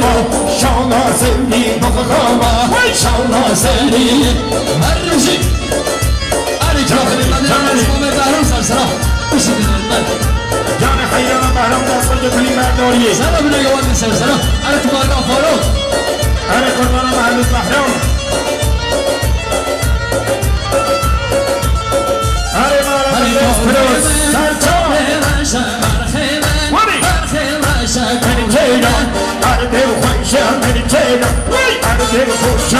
ما شانا سری بخوابا شانا سری هرشی علی جاهلی من اسمم بهرام سرسرا بشید من جان حیران بهرام دست بر کنی مرداری سلام نگوان سرسرا علی تو بارگاه فاروق علی قربان محمد بهرام علی مارا فروز سرچا Meditator, I don't give a function, meditator, I don't give a function.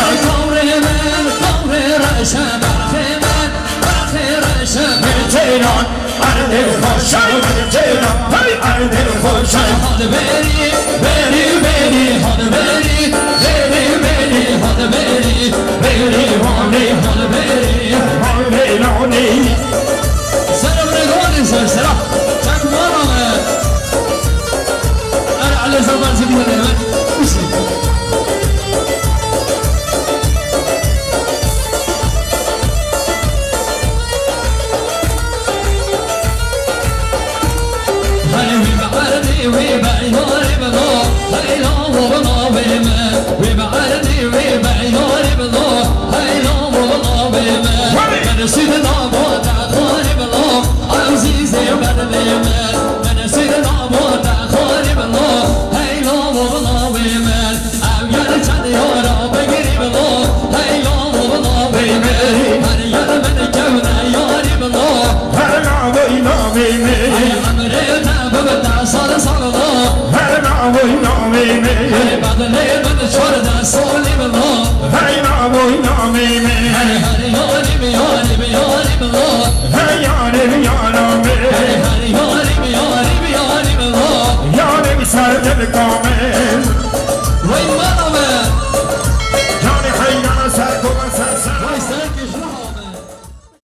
Meditator, I don't give a function, meditator, I don't give a function. Hot very, very, very, hot very, very, very, hot very, very, horny, hot very, horny, horny. Selam aleyküm, selam. Çakmağım. على زمان زبيب الأمان مسلم هاي ويبعرني ويبعينوني بلو هاي لا وبلا بيما ويبعرني ويبعينوني بلو هاي لا وبلا بيما من سيدنا موتا خوني بلو عزيزي بدليما من سيدنا موتا خوني بلو Come